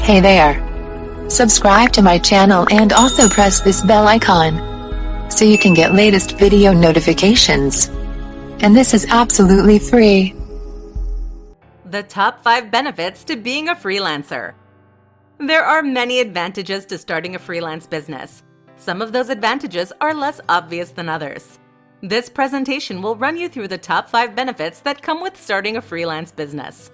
Hey there. Subscribe to my channel and also press this bell icon so you can get latest video notifications. And this is absolutely free. The top 5 benefits to being a freelancer. There are many advantages to starting a freelance business. Some of those advantages are less obvious than others. This presentation will run you through the top 5 benefits that come with starting a freelance business.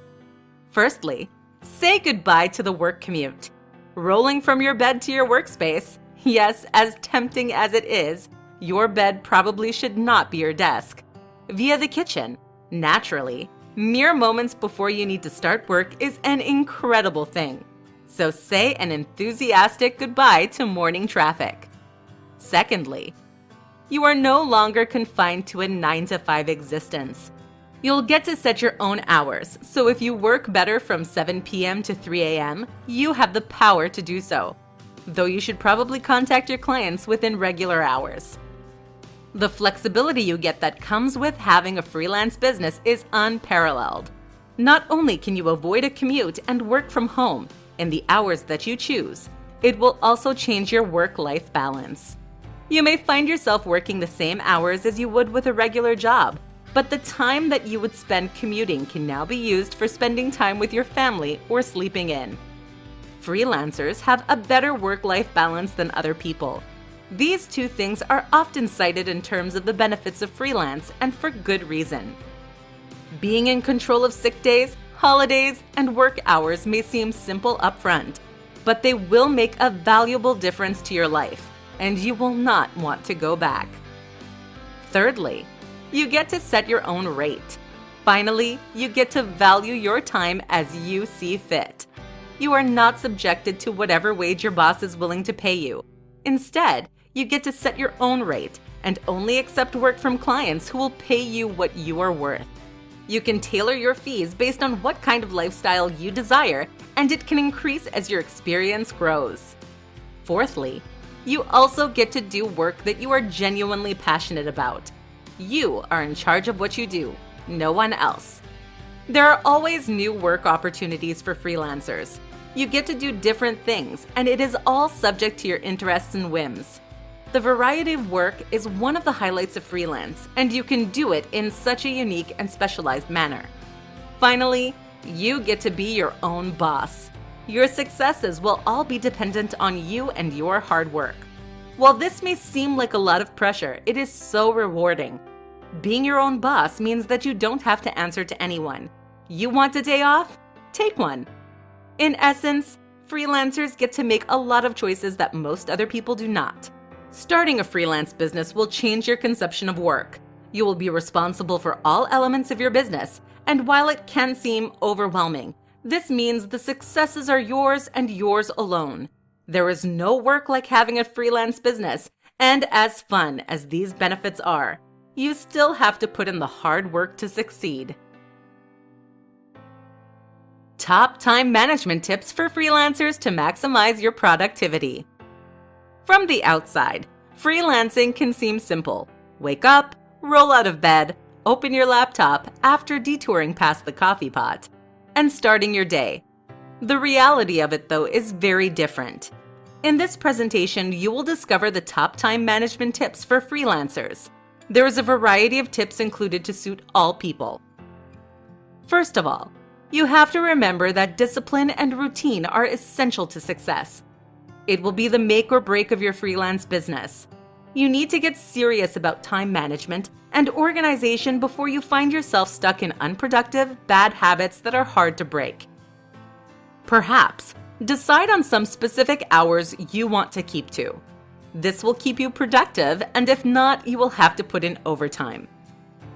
Firstly, say goodbye to the work commute. Rolling from your bed to your workspace, yes, as tempting as it is, your bed probably should not be your desk. Via the kitchen, naturally, mere moments before you need to start work is an incredible thing. So say an enthusiastic goodbye to morning traffic. Secondly, you are no longer confined to a 9-to-5 existence. You'll get to set your own hours, so if you work better from 7 p.m. to 3 a.m., you have the power to do so, though you should probably contact your clients within regular hours. The flexibility you get that comes with having a freelance business is unparalleled. Not only can you avoid a commute and work from home in the hours that you choose, it will also change your work-life balance. You may find yourself working the same hours as you would with a regular job, but the time that you would spend commuting can now be used for spending time with your family or sleeping in. Freelancers have a better work-life balance than other people. These two things are often cited in terms of the benefits of freelance, and for good reason. Being in control of sick days, holidays, and work hours may seem simple upfront, but they will make a valuable difference to your life, and you will not want to go back. Thirdly, you get to set your own rate. Finally, you get to value your time as you see fit. You are not subjected to whatever wage your boss is willing to pay you. Instead, you get to set your own rate and only accept work from clients who will pay you what you are worth. You can tailor your fees based on what kind of lifestyle you desire, and it can increase as your experience grows. Fourthly, you also get to do work that you are genuinely passionate about. You are in charge of what you do, no one else. There are always new work opportunities for freelancers. You get to do different things, and it is all subject to your interests and whims. The variety of work is one of the highlights of freelance, and you can do it in such a unique and specialized manner. Finally, you get to be your own boss. Your successes will all be dependent on you and your hard work. While this may seem like a lot of pressure, it is so rewarding. Being your own boss means that you don't have to answer to anyone. You want a day off? Take one. In essence, freelancers get to make a lot of choices that most other people do not. Starting a freelance business will change your conception of work. You will be responsible for all elements of your business, and while it can seem overwhelming, this means the successes are yours and yours alone. There is no work like having a freelance business, and as fun as these benefits are, you still have to put in the hard work to succeed. Top time management tips for freelancers to maximize your productivity. From the outside, freelancing can seem simple. Wake up, roll out of bed, open your laptop after detouring past the coffee pot, and starting your day. The reality of it, though, is very different. In this presentation, you will discover the top time management tips for freelancers. There is a variety of tips included to suit all people. First of all, you have to remember that discipline and routine are essential to success. It will be the make or break of your freelance business. You need to get serious about time management and organization before you find yourself stuck in unproductive, bad habits that are hard to break. Perhaps decide on some specific hours you want to keep to. This will keep you productive, and if not, you will have to put in overtime.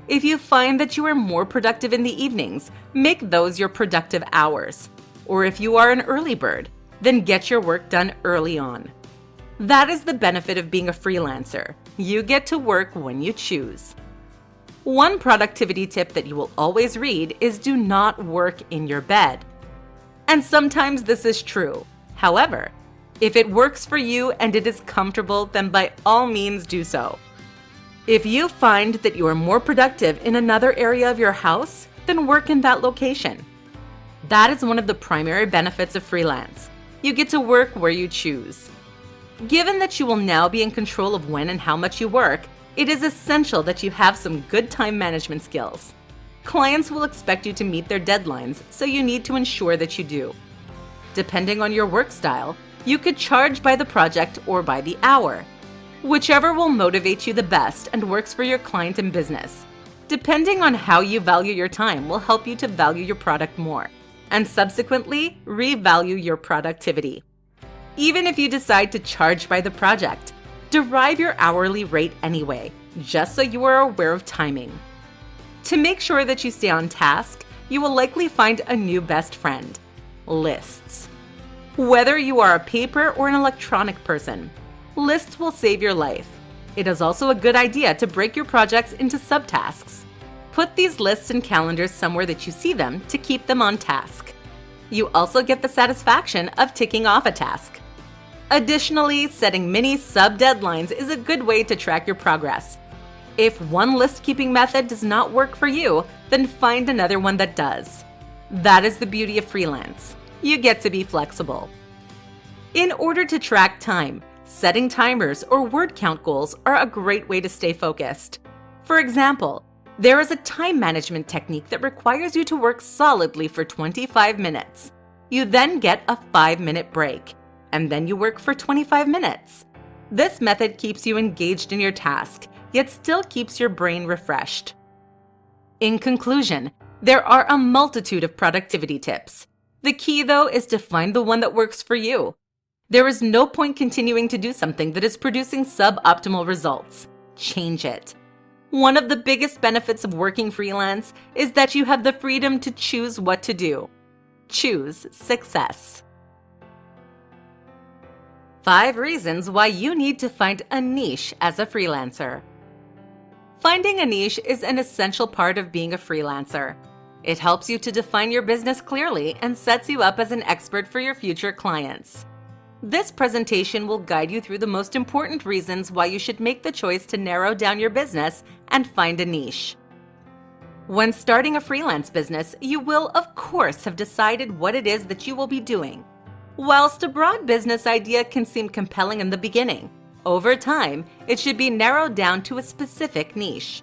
If you find that you are more productive in the evenings, make those your productive hours. Or if you are an early bird, then get your work done early on. That is the benefit of being a freelancer. You get to work when you choose. One productivity tip that you will always read is do not work in your bed. And sometimes this is true. However, if it works for you and it is comfortable, then by all means do so. If you find that you are more productive in another area of your house, then work in that location. That is one of the primary benefits of freelance. You get to work where you choose. Given that you will now be in control of when and how much you work, it is essential that you have some good time management skills. Clients will expect you to meet their deadlines, so you need to ensure that you do. Depending on your work style, you could charge by the project or by the hour. Whichever will motivate you the best and works for your client and business. Depending on how you value your time will help you to value your product more, and subsequently revalue your productivity. Even if you decide to charge by the project, derive your hourly rate anyway, just so you are aware of timing. To make sure that you stay on task, you will likely find a new best friend: lists. Whether you are a paper or an electronic person, lists will save your life. It is also a good idea to break your projects into subtasks. Put these lists and calendars somewhere that you see them to keep them on task. You also get the satisfaction of ticking off a task. Additionally, setting mini sub-deadlines is a good way to track your progress. If one list-keeping method does not work for you, then find another one that does. That is the beauty of freelance. You get to be flexible. In order to track time, setting timers or word count goals are a great way to stay focused. For example, there is a time management technique that requires you to work solidly for 25 minutes. You then get a 5-minute break, and then you work for 25 minutes. This method keeps you engaged in your task, yet still keeps your brain refreshed. In conclusion, there are a multitude of productivity tips. The key, though, is to find the one that works for you. There is no point continuing to do something that is producing suboptimal results. Change it. One of the biggest benefits of working freelance is that you have the freedom to choose what to do. Choose success. 5 reasons why you need to find a niche as a freelancer. Finding a niche is an essential part of being a freelancer. It helps you to define your business clearly and sets you up as an expert for your future clients. This presentation will guide you through the most important reasons why you should make the choice to narrow down your business and find a niche. When starting a freelance business, you will, of course, have decided what it is that you will be doing. Whilst a broad business idea can seem compelling in the beginning, over time, it should be narrowed down to a specific niche.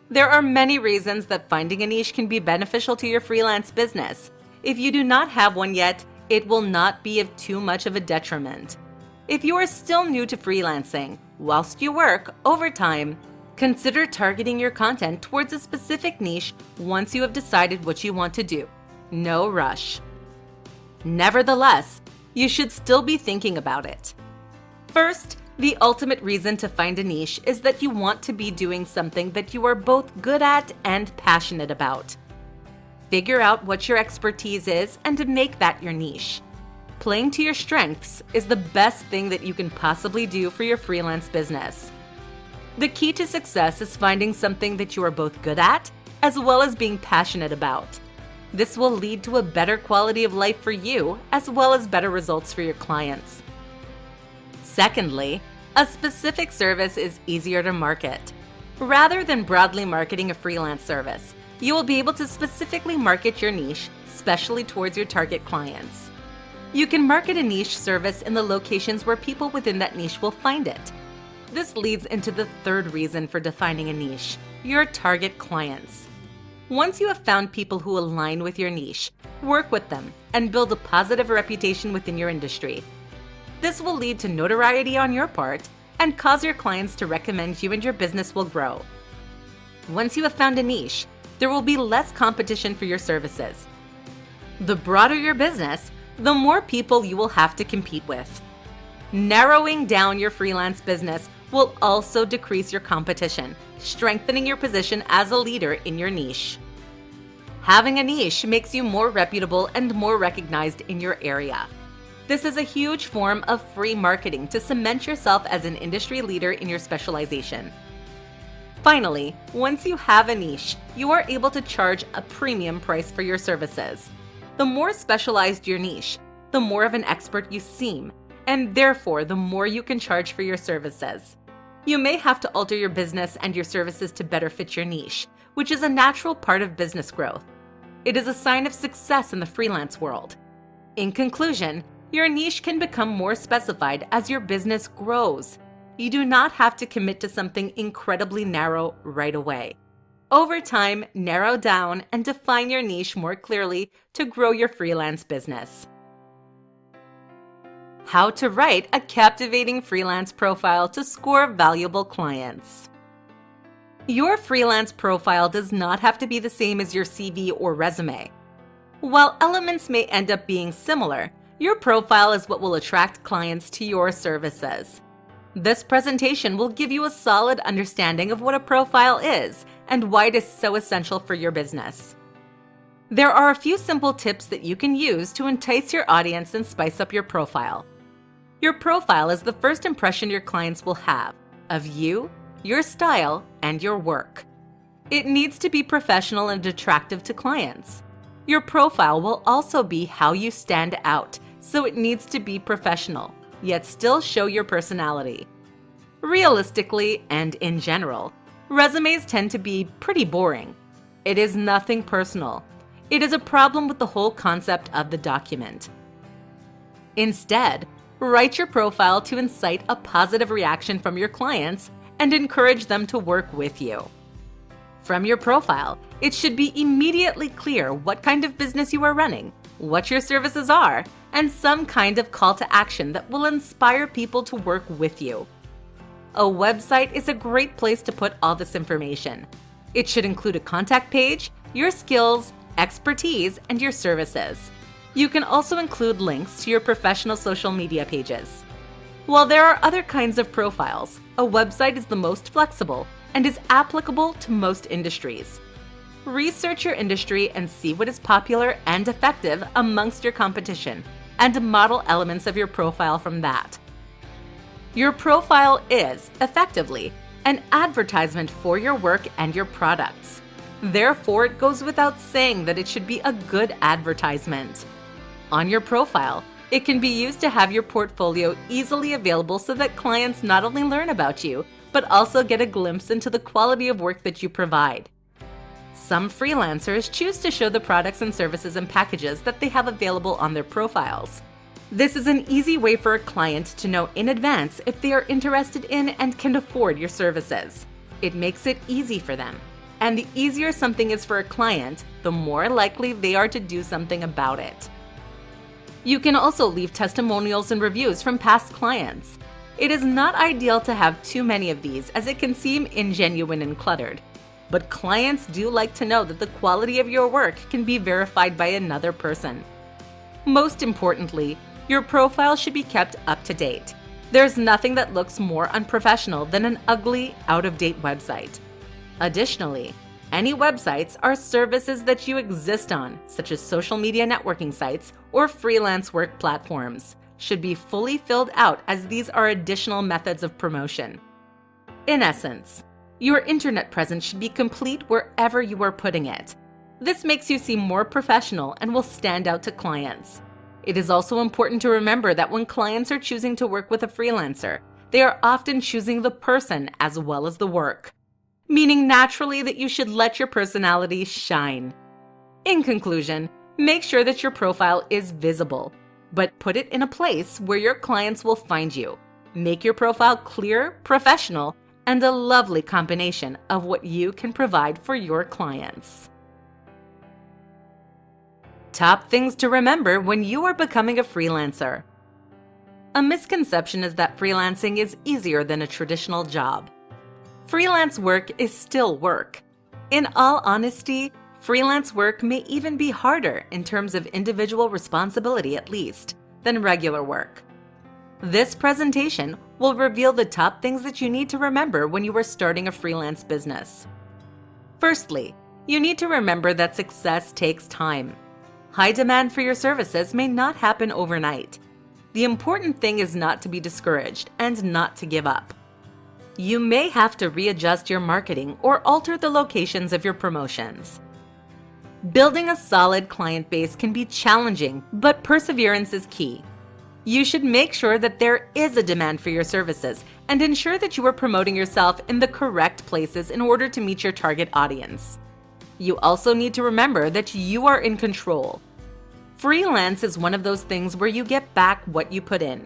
There are many reasons that finding a niche can be beneficial to your freelance business. If you do not have one yet, it will not be of too much of a detriment. If you are still new to freelancing, whilst you work, over time, consider targeting your content towards a specific niche once you have decided what you want to do. No rush. Nevertheless, you should still be thinking about it. First, the ultimate reason to find a niche is that you want to be doing something that you are both good at and passionate about. Figure out what your expertise is and make that your niche. Playing to your strengths is the best thing that you can possibly do for your freelance business. The key to success is finding something that you are both good at as well as being passionate about. This will lead to a better quality of life for you as well as better results for your clients. Secondly, a specific service is easier to market. Rather than broadly marketing a freelance service, you will be able to specifically market your niche, especially towards your target clients. You can market a niche service in the locations where people within that niche will find it. This leads into the third reason for defining a niche: your target clients. Once you have found people who align with your niche, work with them and build a positive reputation within your industry. This will lead to notoriety on your part and cause your clients to recommend you, and your business will grow. Once you have found a niche, there will be less competition for your services. The broader your business, the more people you will have to compete with. Narrowing down your freelance business will also decrease your competition, strengthening your position as a leader in your niche. Having a niche makes you more reputable and more recognized in your area. This is a huge form of free marketing to cement yourself as an industry leader in your specialization. Finally, once you have a niche, you are able to charge a premium price for your services. The more specialized your niche, the more of an expert you seem, and therefore the more you can charge for your services. You may have to alter your business and your services to better fit your niche, which is a natural part of business growth. It is a sign of success in the freelance world. In conclusion, Your niche can become more specified as your business grows. You do not have to commit to something incredibly narrow right away. Over time, narrow down and define your niche more clearly to grow your freelance business. How to write a captivating freelance profile to score valuable clients. Your freelance profile does not have to be the same as your CV or resume. While elements may end up being similar, your profile is what will attract clients to your services. This presentation will give you a solid understanding of what a profile is and why it is so essential for your business. There are a few simple tips that you can use to entice your audience and spice up your profile. Your profile is the first impression your clients will have of you, your style, and your work. It needs to be professional and attractive to clients. Your profile will also be how you stand out, so it needs to be professional, yet still show your personality. Realistically, and in general, resumes tend to be pretty boring. It is nothing personal. It is a problem with the whole concept of the document. Instead, write your profile to incite a positive reaction from your clients and encourage them to work with you. From your profile, it should be immediately clear what kind of business you are running, what your services are, and some kind of call to action that will inspire people to work with you. A website is a great place to put all this information. It should include a contact page, your skills, expertise, and your services. You can also include links to your professional social media pages. While there are other kinds of profiles, a website is the most flexible and is applicable to most industries. Research your industry and see what is popular and effective amongst your competition, and model elements of your profile from that. Your profile is, effectively, an advertisement for your work and your products. Therefore, it goes without saying that it should be a good advertisement. On your profile, it can be used to have your portfolio easily available so that clients not only learn about you, but also get a glimpse into the quality of work that you provide. Some freelancers choose to show the products and services and packages that they have available on their profiles. This is an easy way for a client to know in advance if they are interested in and can afford your services. It makes it easy for them. And the easier something is for a client, the more likely they are to do something about it. You can also leave testimonials and reviews from past clients. It is not ideal to have too many of these, as it can seem ingenuine and cluttered. But clients do like to know that the quality of your work can be verified by another person. Most importantly, your profile should be kept up to date. There's nothing that looks more unprofessional than an ugly, out-of-date website. Additionally, any websites or services that you exist on, such as social media networking sites or freelance work platforms, should be fully filled out, as these are additional methods of promotion. In essence, your internet presence should be complete wherever you are putting it. This makes you seem more professional and will stand out to clients. It is also important to remember that when clients are choosing to work with a freelancer, they are often choosing the person as well as the work, meaning naturally that you should let your personality shine. In conclusion, make sure that your profile is visible, but put it in a place where your clients will find you. Make your profile clear, professional, and a lovely combination of what you can provide for your clients. Top things to remember when you are becoming a freelancer. A misconception is that freelancing is easier than a traditional job. Freelance work is still work. In all honesty, freelance work may even be harder in terms of individual responsibility, at least, than regular work. This presentation will reveal the top things that you need to remember when you are starting a freelance business. Firstly, you need to remember that success takes time. High demand for your services may not happen overnight. The important thing is not to be discouraged and not to give up. You may have to readjust your marketing or alter the locations of your promotions. Building a solid client base can be challenging, but perseverance is key. You should make sure that there is a demand for your services and ensure that you are promoting yourself in the correct places in order to meet your target audience. You also need to remember that you are in control. Freelance is one of those things where you get back what you put in.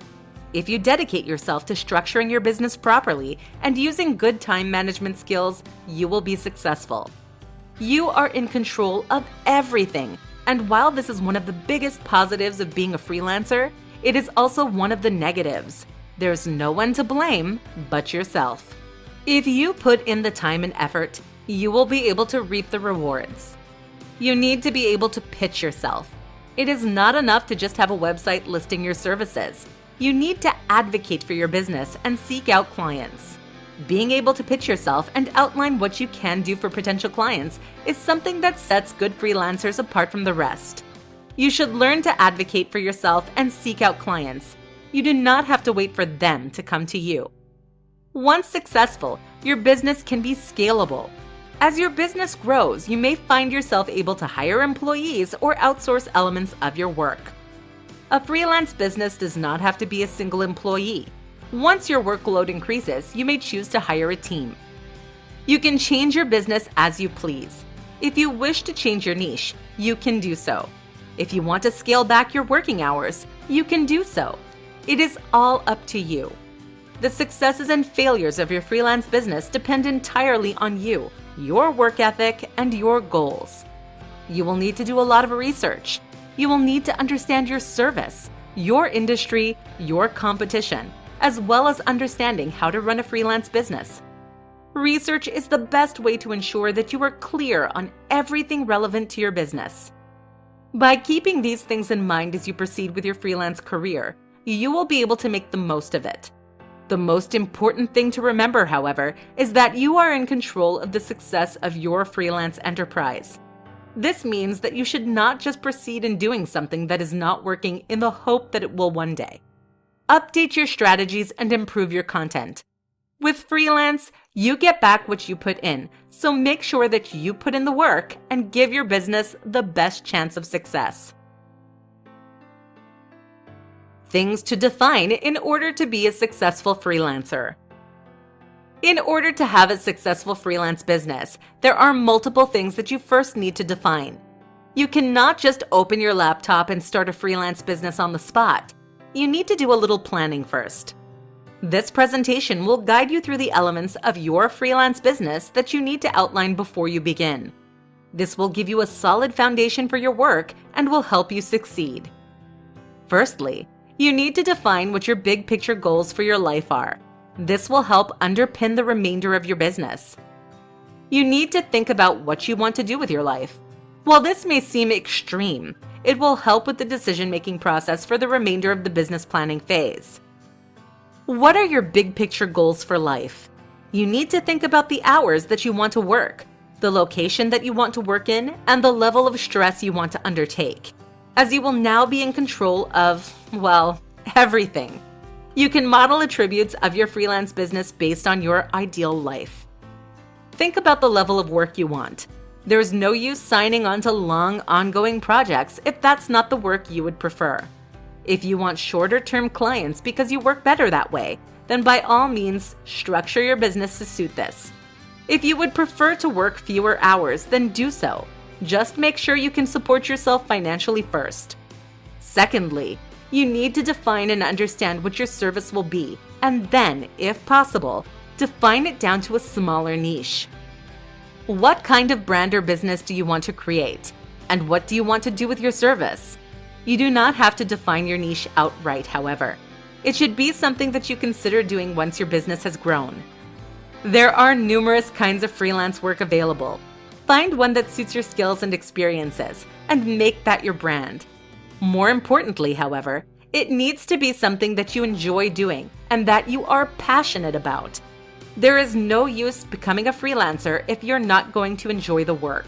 If you dedicate yourself to structuring your business properly and using good time management skills, you will be successful. You are in control of everything, and while this is one of the biggest positives of being a freelancer, it is also one of the negatives. There's no one to blame but yourself. If you put in the time and effort, you will be able to reap the rewards. You need to be able to pitch yourself. It is not enough to just have a website listing your services. You need to advocate for your business and seek out clients. Being able to pitch yourself and outline what you can do for potential clients is something that sets good freelancers apart from the rest. You should learn to advocate for yourself and seek out clients. You do not have to wait for them to come to you. Once successful, your business can be scalable. As your business grows, you may find yourself able to hire employees or outsource elements of your work. A freelance business does not have to be a single employee. Once your workload increases, you may choose to hire a team. You can change your business as you please. If you wish to change your niche, you can do so. If you want to scale back your working hours, you can do so. It is all up to you. The successes and failures of your freelance business depend entirely on you, your work ethic, and your goals. You will need to do a lot of research. You will need to understand your service, your industry, your competition, as well as understanding how to run a freelance business. Research is the best way to ensure that you are clear on everything relevant to your business. By keeping these things in mind as you proceed with your freelance career, you will be able to make the most of it. The most important thing to remember, however, is that you are in control of the success of your freelance enterprise. This means that you should not just proceed in doing something that is not working in the hope that it will one day. Update your strategies and improve your content. With freelance, you get back what you put in, so make sure that you put in the work and give your business the best chance of success. Things to define in order to be a successful freelancer. In order to have a successful freelance business, there are multiple things that you first need to define. You cannot just open your laptop and start a freelance business on the spot. You need to do a little planning first. This presentation will guide you through the elements of your freelance business that you need to outline before you begin. This will give you a solid foundation for your work and will help you succeed. Firstly, you need to define what your big picture goals for your life are. This will help underpin the remainder of your business. You need to think about what you want to do with your life. While this may seem extreme, it will help with the decision-making process for the remainder of the business planning phase. What are your big picture goals for life? You need to think about the hours that you want to work, the location that you want to work in, and the level of stress you want to undertake, as you will now be in control of, well, everything. You can model attributes of your freelance business based on your ideal life. Think about the level of work you want. There is no use signing on to long, ongoing projects if that's not the work you would prefer. If you want shorter-term clients because you work better that way, then by all means, structure your business to suit this. If you would prefer to work fewer hours, then do so. Just make sure you can support yourself financially first. Secondly, you need to define and understand what your service will be, and then, if possible, define it down to a smaller niche. What kind of brand or business do you want to create? And what do you want to do with your service? You do not have to define your niche outright, however. It should be something that you consider doing once your business has grown. There are numerous kinds of freelance work available. Find one that suits your skills and experiences, and make that your brand. More importantly, however, it needs to be something that you enjoy doing and that you are passionate about. There is no use becoming a freelancer if you're not going to enjoy the work.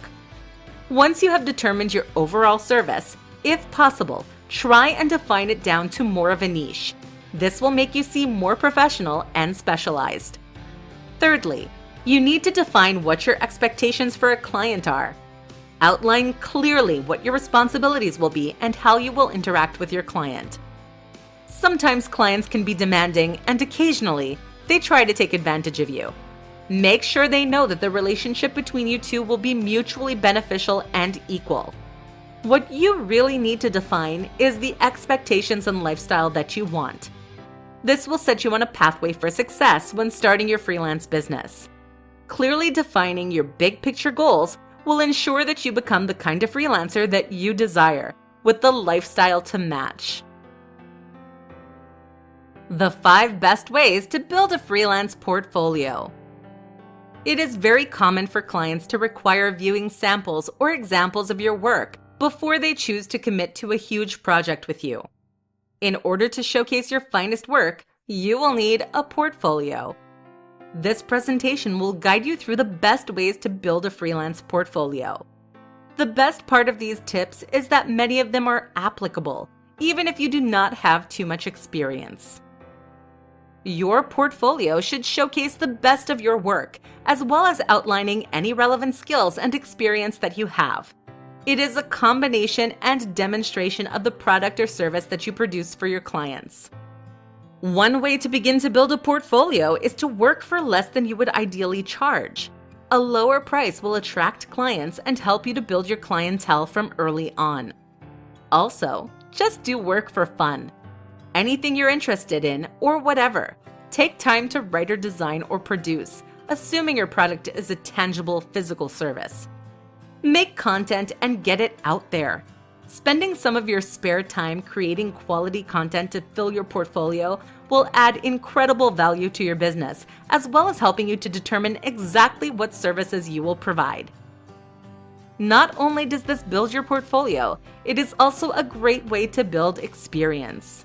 Once you have determined your overall service, if possible, try and define it down to more of a niche. This will make you seem more professional and specialized. Thirdly, you need to define what your expectations for a client are. Outline clearly what your responsibilities will be and how you will interact with your client. Sometimes clients can be demanding, and occasionally, they try to take advantage of you. Make sure they know that the relationship between you two will be mutually beneficial and equal. What you really need to define is the expectations and lifestyle that you want. This will set you on a pathway for success when starting your freelance business. Clearly defining your big picture goals will ensure that you become the kind of freelancer that you desire, with the lifestyle to match. The 5 best ways to build a freelance portfolio. It is very common for clients to require viewing samples or examples of your work before they choose to commit to a huge project with you. In order to showcase your finest work, you will need a portfolio. This presentation will guide you through the best ways to build a freelance portfolio. The best part of these tips is that many of them are applicable, even if you do not have too much experience. Your portfolio should showcase the best of your work, as well as outlining any relevant skills and experience that you have. It is a combination and demonstration of the product or service that you produce for your clients. One way to begin to build a portfolio is to work for less than you would ideally charge. A lower price will attract clients and help you to build your clientele from early on. Also, just do work for fun. Anything you're interested in, or whatever. Take time to write or design or produce, assuming your product is a tangible physical service. Make content and get it out there. Spending some of your spare time creating quality content to fill your portfolio will add incredible value to your business, as well as helping you to determine exactly what services you will provide. Not only does this build your portfolio, it is also a great way to build experience.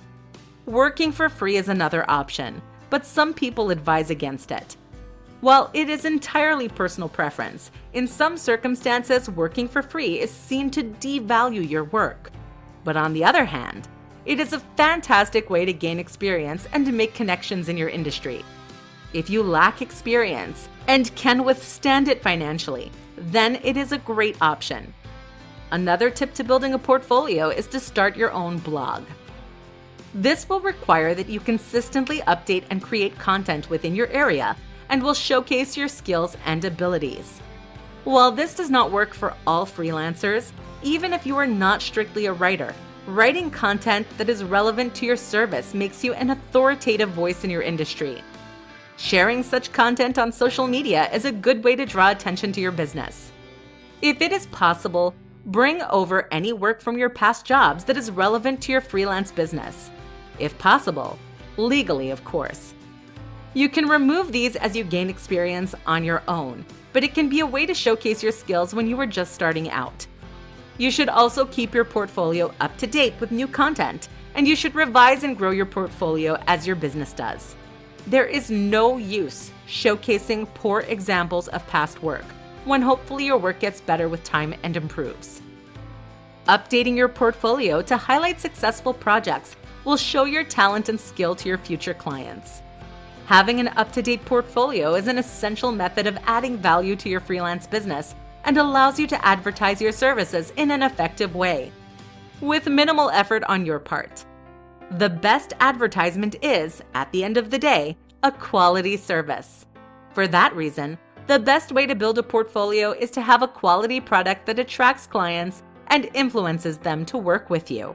Working for free is another option, but some people advise against it. While it is entirely personal preference, in some circumstances working for free is seen to devalue your work. But on the other hand, it is a fantastic way to gain experience and to make connections in your industry. If you lack experience and can withstand it financially, then it is a great option. Another tip to building a portfolio is to start your own blog. This will require that you consistently update and create content within your area and will showcase your skills and abilities. While this does not work for all freelancers, even if you are not strictly a writer, writing content that is relevant to your service makes you an authoritative voice in your industry. Sharing such content on social media is a good way to draw attention to your business. If it is possible, bring over any work from your past jobs that is relevant to your freelance business. If possible, legally of course. You can remove these as you gain experience on your own, but it can be a way to showcase your skills when you are just starting out. You should also keep your portfolio up to date with new content, and you should revise and grow your portfolio as your business does. There is no use showcasing poor examples of past work, when hopefully your work gets better with time and improves. Updating your portfolio to highlight successful projects will show your talent and skill to your future clients. Having an up-to-date portfolio is an essential method of adding value to your freelance business and allows you to advertise your services in an effective way, with minimal effort on your part. The best advertisement is, at the end of the day, a quality service. For that reason, the best way to build a portfolio is to have a quality product that attracts clients and influences them to work with you.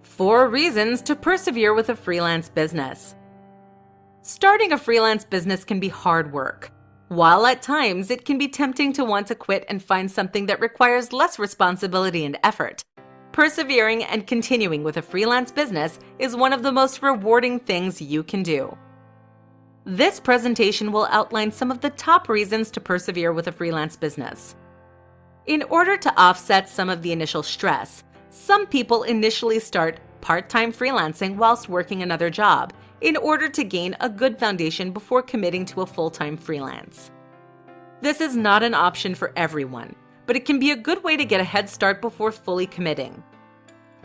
4 reasons to persevere with a freelance business. Starting a freelance business can be hard work. While at times it can be tempting to want to quit and find something that requires less responsibility and effort, persevering and continuing with a freelance business is one of the most rewarding things you can do. This presentation will outline some of the top reasons to persevere with a freelance business. In order to offset some of the initial stress, some people initially start part-time freelancing whilst working another job in order to gain a good foundation before committing to a full-time freelance. This is not an option for everyone, but it can be a good way to get a head start before fully committing.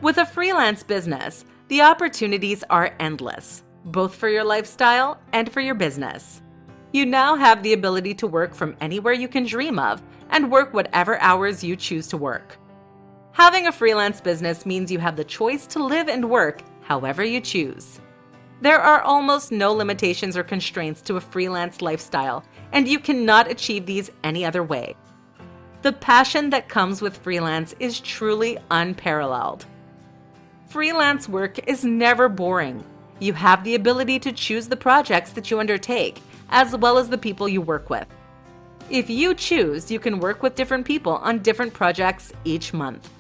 With a freelance business, the opportunities are endless, both for your lifestyle and for your business. You now have the ability to work from anywhere you can dream of and work whatever hours you choose to work. Having a freelance business means you have the choice to live and work however you choose. There are almost no limitations or constraints to a freelance lifestyle, and you cannot achieve these any other way. The passion that comes with freelance is truly unparalleled. Freelance work is never boring. You have the ability to choose the projects that you undertake, as well as the people you work with. If you choose, you can work with different people on different projects each month.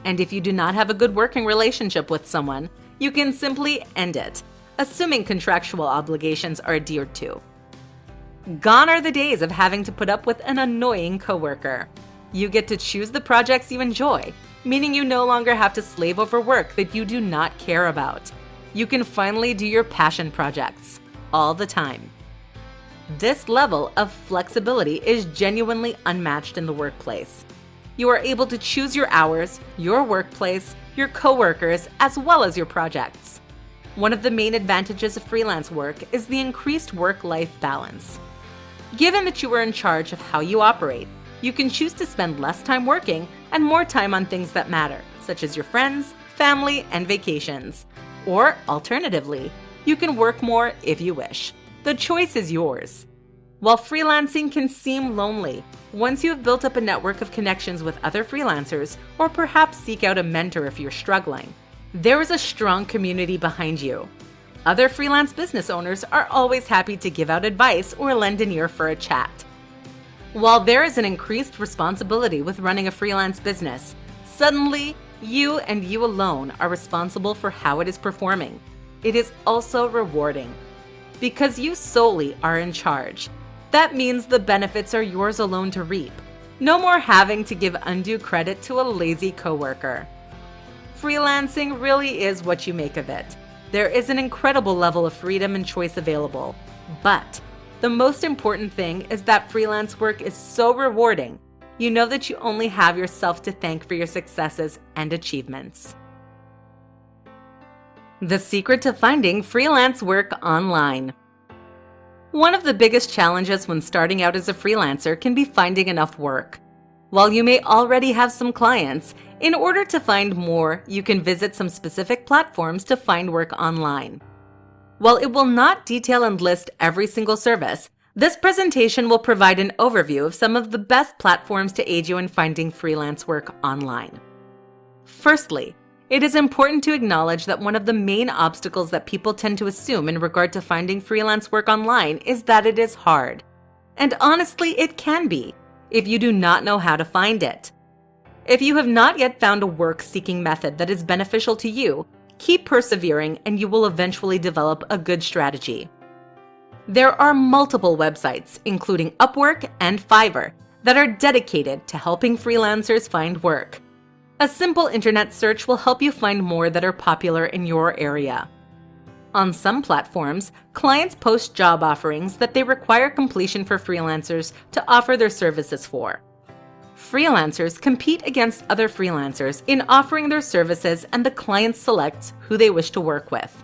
And if you do not have a good working relationship with someone, you can simply end it, assuming contractual obligations are adhered to. Gone are the days of having to put up with an annoying coworker. You get to choose the projects you enjoy, meaning you no longer have to slave over work that you do not care about. You can finally do your passion projects all the time. This level of flexibility is genuinely unmatched in the workplace. You are able to choose your hours, your workplace, your coworkers, as well as your projects. One of the main advantages of freelance work is the increased work-life balance. Given that you are in charge of how you operate, you can choose to spend less time working and more time on things that matter, such as your friends, family, and vacations. Or, alternatively, you can work more if you wish. The choice is yours. While freelancing can seem lonely, once you have built up a network of connections with other freelancers, or perhaps seek out a mentor if you're struggling, there is a strong community behind you. Other freelance business owners are always happy to give out advice or lend an ear for a chat. While there is an increased responsibility with running a freelance business, suddenly you and you alone are responsible for how it is performing. It is also rewarding. Because you solely are in charge, that means the benefits are yours alone to reap. No more having to give undue credit to a lazy coworker. Freelancing really is what you make of it. There is an incredible level of freedom and choice available. But the most important thing is that freelance work is so rewarding, you know that you only have yourself to thank for your successes and achievements. The secret to finding freelance work online. One of the biggest challenges when starting out as a freelancer can be finding enough work. While you may already have some clients, in order to find more, you can visit some specific platforms to find work online. While it will not detail and list every single service, this presentation will provide an overview of some of the best platforms to aid you in finding freelance work online. Firstly, it is important to acknowledge that one of the main obstacles that people tend to assume in regard to finding freelance work online is that it is hard. And honestly, it can be, if you do not know how to find it. If you have not yet found a work-seeking method that is beneficial to you, keep persevering and you will eventually develop a good strategy. There are multiple websites, including Upwork and Fiverr, that are dedicated to helping freelancers find work. A simple internet search will help you find more that are popular in your area. On some platforms, clients post job offerings that they require completion for freelancers to offer their services for. Freelancers compete against other freelancers in offering their services, and the client selects who they wish to work with.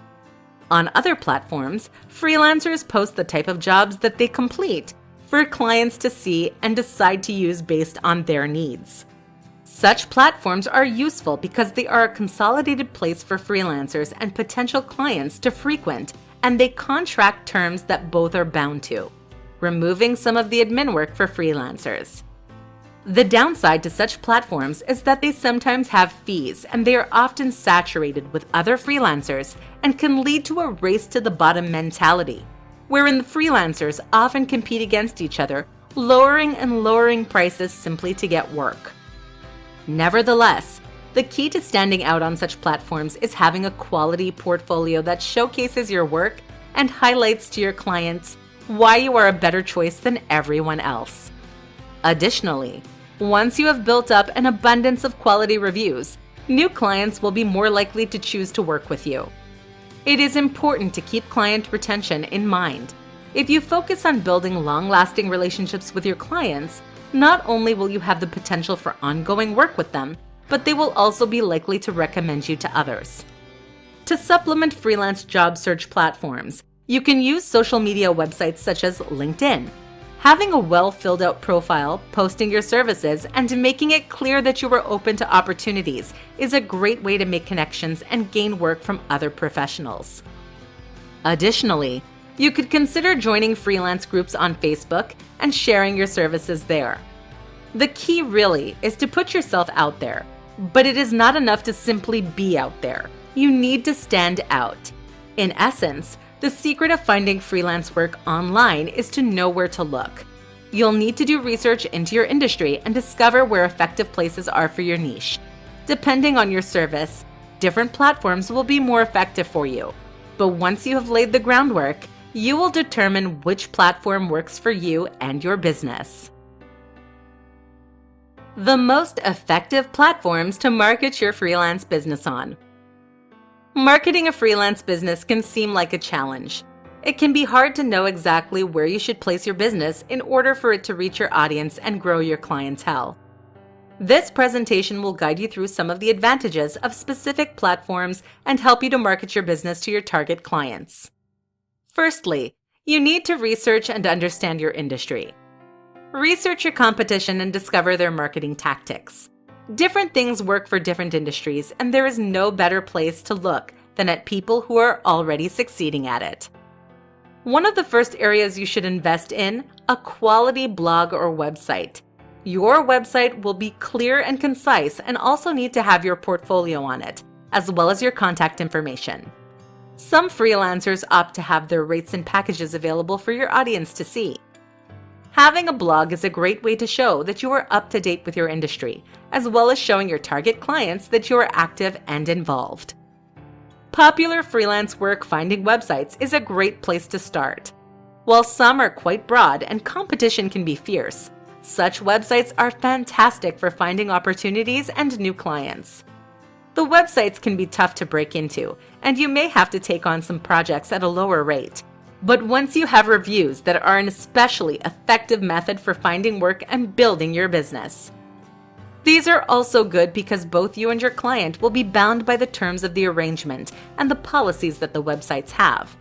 On other platforms, freelancers post the type of jobs that they complete for clients to see and decide to use based on their needs. Such platforms are useful because they are a consolidated place for freelancers and potential clients to frequent, and they contract terms that both are bound to, removing some of the admin work for freelancers. The downside to such platforms is that they sometimes have fees, and they are often saturated with other freelancers and can lead to a race to the bottom mentality, wherein the freelancers often compete against each other, lowering prices simply to get work. Nevertheless, the key to standing out on such platforms is having a quality portfolio that showcases your work and highlights to your clients why you are a better choice than everyone else. Additionally, once you have built up an abundance of quality reviews, new clients will be more likely to choose to work with you. It is important to keep client retention in mind. If you focus on building long-lasting relationships with your clients, not only will you have the potential for ongoing work with them, but they will also be likely to recommend you to others. To supplement freelance job search platforms, you can use social media websites such as LinkedIn. Having a well-filled-out profile, posting your services, and making it clear that you are open to opportunities is a great way to make connections and gain work from other professionals. Additionally, you could consider joining freelance groups on Facebook and sharing your services there. The key really is to put yourself out there, but it is not enough to simply be out there. You need to stand out. In essence, the secret of finding freelance work online is to know where to look. You'll need to do research into your industry and discover where effective places are for your niche. Depending on your service, different platforms will be more effective for you. But once you have laid the groundwork, you will determine which platform works for you and your business. The most effective platforms to market your freelance business on. Marketing a freelance business can seem like a challenge. It can be hard to know exactly where you should place your business in order for it to reach your audience and grow your clientele. This presentation will guide you through some of the advantages of specific platforms and help you to market your business to your target clients. Firstly, you need to research and understand your industry. Research your competition and discover their marketing tactics. Different things work for different industries, and there is no better place to look than at people who are already succeeding at it. One of the first areas you should invest in, a quality blog or website. Your website will be clear and concise and also need to have your portfolio on it, as well as your contact information. Some freelancers opt to have their rates and packages available for your audience to see. Having a blog is a great way to show that you are up to date with your industry, as well as showing your target clients that you are active and involved. Popular freelance work finding websites is a great place to start. While some are quite broad and competition can be fierce, such websites are fantastic for finding opportunities and new clients. The websites can be tough to break into, and you may have to take on some projects at a lower rate. But once you have reviews that are an especially effective method for finding work and building your business. These are also good because both you and your client will be bound by the terms of the arrangement and the policies that the websites have.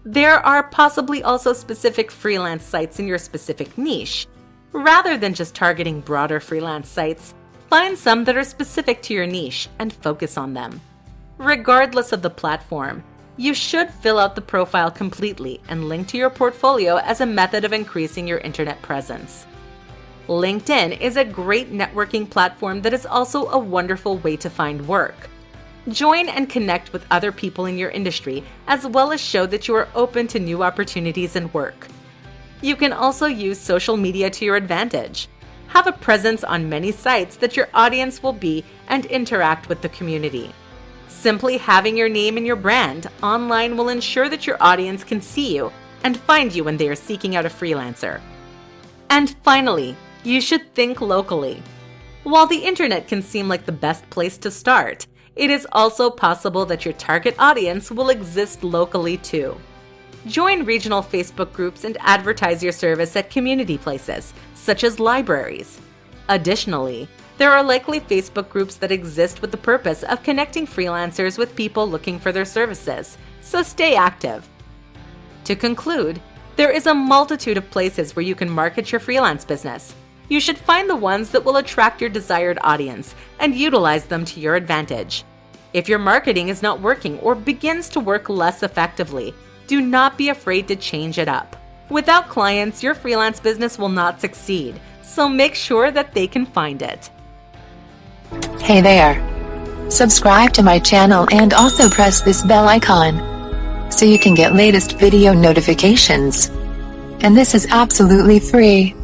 There are possibly also specific freelance sites in your specific niche. Rather than just targeting broader freelance sites, find some that are specific to your niche and focus on them. Regardless of the platform, you should fill out the profile completely and link to your portfolio as a method of increasing your internet presence. LinkedIn is a great networking platform that is also a wonderful way to find work. Join and connect with other people in your industry, as well as show that you are open to new opportunities and work. You can also use social media to your advantage. Have a presence on many sites that your audience will be and interact with the community. Simply having your name and your brand online will ensure that your audience can see you and find you when they are seeking out a freelancer. And finally, you should think locally. While the internet can seem like the best place to start, it is also possible that your target audience will exist locally too. Join regional Facebook groups and advertise your service at community places, such as libraries. Additionally, there are likely Facebook groups that exist with the purpose of connecting freelancers with people looking for their services, so stay active. To conclude, there is a multitude of places where you can market your freelance business. You should find the ones that will attract your desired audience and utilize them to your advantage. If your marketing is not working or begins to work less effectively, do not be afraid to change it up. Without clients, your freelance business will not succeed, so make sure that they can find it. Hey there! Subscribe to my channel and also press this bell icon so you can get latest video notifications. And this is absolutely free.